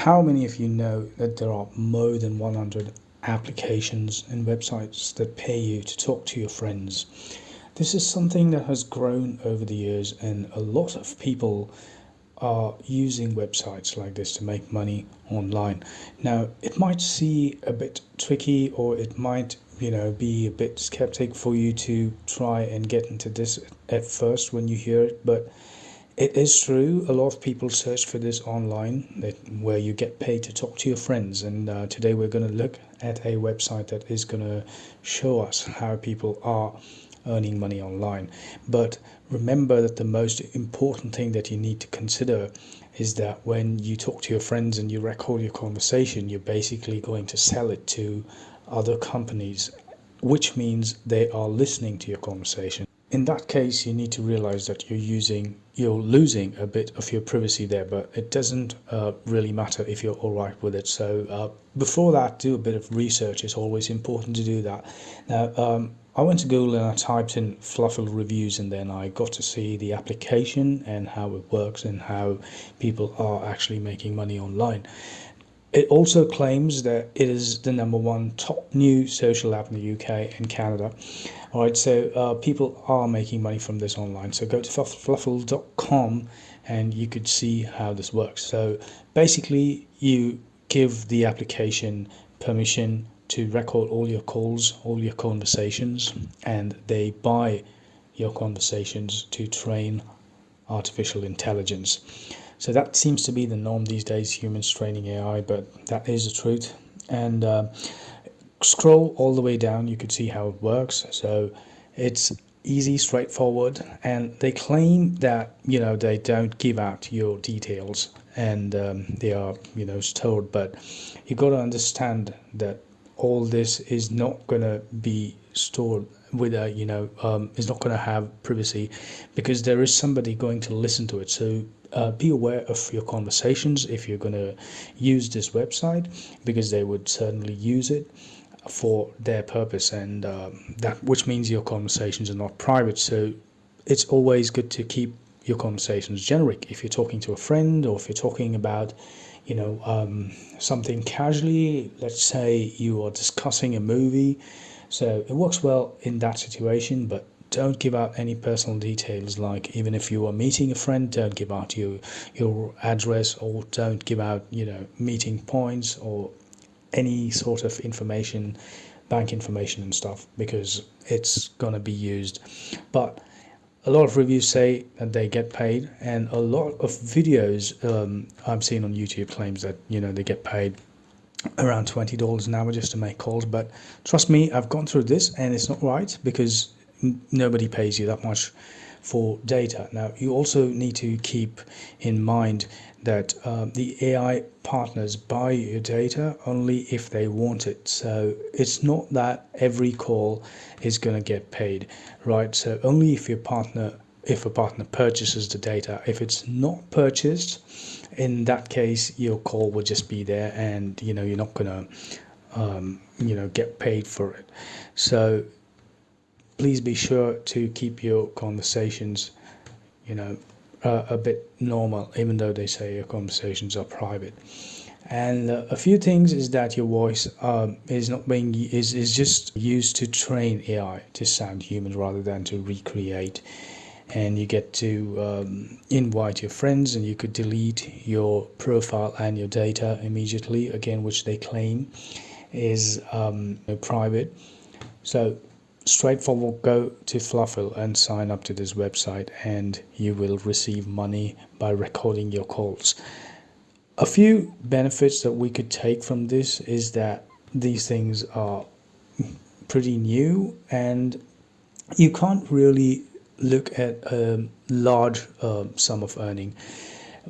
How many of you know that there are more than 100 applications and websites that pay you to talk to your friends? This is something that has grown over the years, and a lot of people are using websites like this to make money online. Now, it might seem a bit tricky, or it might, be a bit skeptic for you to try and get into this at first when you hear it, but it is true. A lot of people search for this online, where you get paid to talk to your friends. And today we're going to look at a website that is going to show us how people are earning money online. But remember that the most important thing that you need to consider is that when you talk to your friends and you record your conversation, you're basically going to sell it to other companies, which means they are listening to your conversation. In that case, you need to realize that you're losing a bit of your privacy there, but it doesn't really matter if you're all right with it. So before that, do a bit of research. It's always important to do that. Now, I went to Google and I typed in Fluffle reviews, and then I got to see the application and how it works and how people are actually making money online. It also claims that it is the #1 top new social app in the UK and Canada. All right, so people are making money from this online. So go to fluffle.com and you could see how this works. So basically, you give the application permission to record all your calls, all your conversations, and they buy your conversations to train artificial intelligence. So that seems to be the norm these days, humans training AI, but that is the truth. And scroll all the way down, you could see how it works. So it's easy, straightforward, and they claim that they don't give out your details, and they are stored. But you got to understand that all this is not going to be stored with is not going to have privacy, because there is somebody going to listen to it. So be aware of your conversations if you're going to use this website, because they would certainly use it for their purpose, and which means your conversations are not private. So it's always good to keep your conversations generic. If you're talking to a friend, or if you're talking about something casually, let's say you are discussing a movie, so it works well in that situation. But don't give out any personal details, like even if you are meeting a friend, don't give out your address, or don't give out meeting points or any sort of information, bank information and stuff, because it's going to be used. But a lot of reviews say that they get paid, and a lot of videos I've seen on YouTube claims that they get paid around $20 an hour just to make calls. But trust me, I've gone through this and it's not right, because nobody pays you that much for data. Now, you also need to keep in mind that the AI partners buy your data only if they want it. So it's not that every call is going to get paid, right? So only if a partner purchases the data. If it's not purchased, in that case, your call will just be there, and you're not going to get paid for it. So please be sure to keep your conversations a bit normal, even though they say your conversations are private. And a few things is that your voice is just used to train AI to sound human rather than to recreate. And you get to invite your friends, and you could delete your profile and your data immediately, again, which they claim is private. So straightforward, go to Fluffle and sign up to this website, and you will receive money by recording your calls. A few benefits that we could take from this is that these things are pretty new, and you can't really look at a large sum of earning.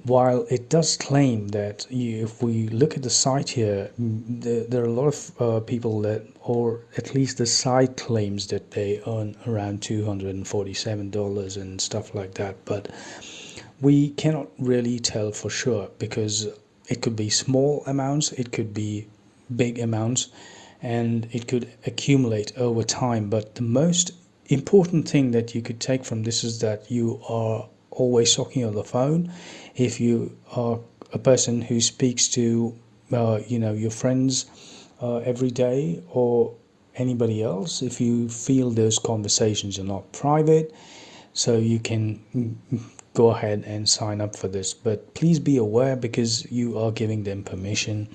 While it does claim that if we look at the site here, there are a lot of people that, or at least the site claims that they earn around $247 and stuff like that. But we cannot really tell for sure, because it could be small amounts, it could be big amounts, and it could accumulate over time. But the most important thing that you could take from this is that you are always talking on the phone. If you are a person who speaks to your friends every day, or anybody else, if you feel those conversations are not private, so you can go ahead and sign up for this. But please be aware, because you are giving them permission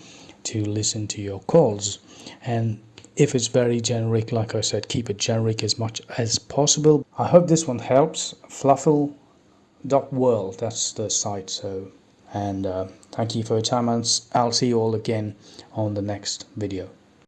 to listen to your calls. And if it's very generic, like I said, keep it generic as much as possible. I hope this one helps. Fluffle.world, that's the site. So, and thank you for your time, and I'll see you all again on the next video.